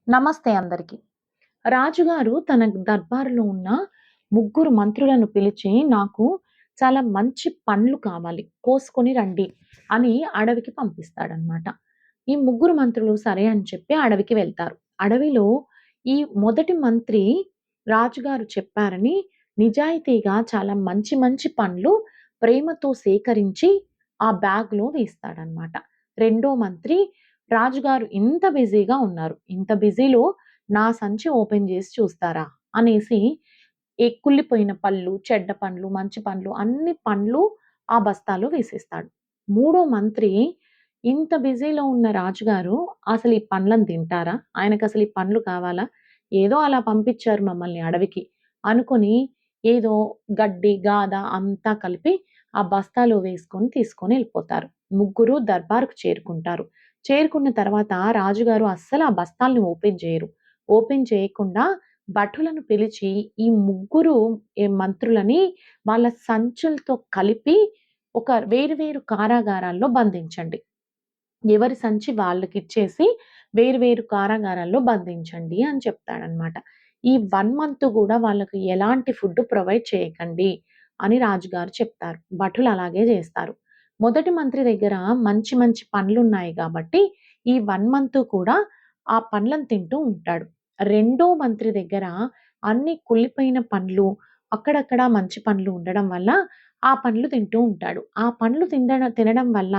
నమస్తే అందరికి. రాజుగారు తన దర్బారులో ఉన్న ముగ్గురు మంత్రులను పిలిచి, "నాకు చాలా మంచి పండ్లు కావాలి. కోసుకొని రండి" అని అడవికి పంపిస్తాడనమాట. ఈ ముగ్గురు మంత్రులు సరే అని చెప్పి అడవికి వెళ్తారు. అడవిలో ఈ మొదటి మంత్రి రాజుగారు చెప్పారని నిజాయితీగా చాలా మంచి మంచి పండ్లు ప్రేమతో సేకరించి ఆ బ్యాగ్‌లో వేస్తాడనమాట. రెండో మంత్రి రాజుగారు ఇంత బిజీగా ఉన్నారు. ఇంత బిజీలో నా సంచి ఓపెన్ జేసి చూస్తారా? అనేసి కుళ్ళిపోయిన పళ్ళు, చెడ్డ పండ్లు, మంచి పండ్లు అన్ని పండ్లు ఆ బస్తాలో వేసేస్తాడు. మూడో మంత్రి ఇంత బిజీలో ఉన్న రాజుగారు అసలు ఈ పండ్లను తింటారా? ఆయనకసలు ఈ పండ్లు కావాలా? ఏదో అలా పంపించారు మమ్మల్ని అడవికి అనుకుని ఏదో గడ్డి, గాద అంతా కలిపి ఆ బస్తాలో వేసుకొని తీసుకొని ఎళ్ళిపోతారు. ముగ్గురు దర్బారుకు చేరుకుంటారు. చేరుకున్న తర్వాత రాజుగారు అస్సలు ఆ బస్తాల్ని ఓపెన్ చేయరు. ఓపెన్ చేయకుండా భటులను పిలిచి ఈ ముగ్గురు మంత్రులని వాళ్ళ సంచులతో కలిపి ఒక వేరు వేరు కారాగారాల్లో బంధించండి. ఎవరి సంచి వాళ్ళకిచ్చేసి వేరు వేరు కారాగారాల్లో బంధించండి అని చెప్తాడనమాట. ఈ 1 మంత్ గూడా వాళ్ళకి ఎలాంటి ఫుడ్ ప్రొవైడ్ చేయకండి అని రాజుగారు చెప్తారు. భటులు అలాగే జేస్తారు. మొదటి మంత్రి దగ్గర మంచి మంచి పండ్లున్నాయి గాబట్టి, ఈ 1 మంత్ కూడా ఆ పండ్లను తింటూ ఉంటాడు. రెండో మంత్రి దగ్గర అన్ని కుళ్ళిపోయిన పండ్లు, అక్కడక్కడ మంచి పండ్లు ఉండడం వల్ల ఆ పండ్లు తింటూ ఉంటాడు. ఆ పండ్లు తినడం వల్ల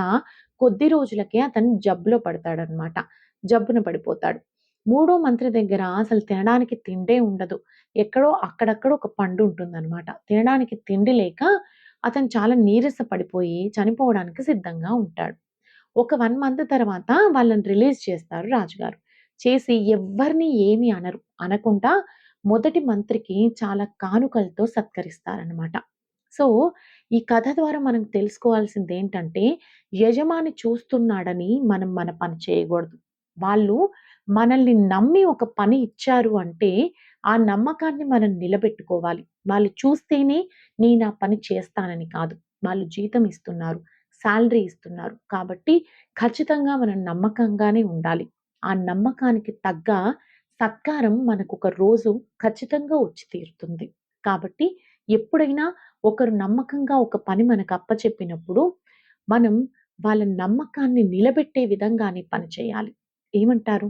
కొద్ది రోజులకే అతను జబ్బులో పడతాడనమాట. జబ్బున పడిపోతాడు. మూడో మంత్రి దగ్గర అసలు తినడానికి తిండే ఉండదు. ఎక్కడో అక్కడక్కడ ఒక పండు ఉంటుందనమాట. తినడానికి తిండి లేక అతను చాలా నీరస పడిపోయి చనిపోవడానికి సిద్ధంగా ఉంటాడు. ఒక 1 మంత్ తర్వాత వాళ్ళని రిలీజ్ చేస్తారు రాజుగారు. చేసి ఎవ్వరిని ఏమి అనరు. అనకుండా మొదటి మంత్రికి చాలా కానుకలతో సత్కరిస్తారనమాట. సో, ఈ కథ ద్వారా మనం తెలుసుకోవాల్సిందేంటంటే, యజమాని చూస్తున్నాడని మనం మన పని చేయగూడదు. వాళ్ళు మనల్ని నమ్మి ఒక పని ఇచ్చారు అంటే, ఆ నమ్మకాన్ని మనం నిలబెట్టుకోవాలి. వాళ్ళు చూస్తేనే నేనా పని చేస్తానని కాదు. వాళ్ళు జీతం ఇస్తున్నారు, సాలరీ ఇస్తున్నారు. కాబట్టి ఖచ్చితంగా మనం నమ్మకంగానే ఉండాలి. ఆ నమ్మకానికి తగ్గ సత్కారం మనకొక రోజు ఖచ్చితంగా వచ్చి తీరుతుంది. కాబట్టి ఎప్పుడైనా ఒకరు నమ్మకంగా ఒక పని మనకు అప్పచెప్పినప్పుడు, మనం వాళ్ళ నమ్మకాన్ని నిలబెట్టే విధంగానే పని చేయాలి. ఏమంటారు?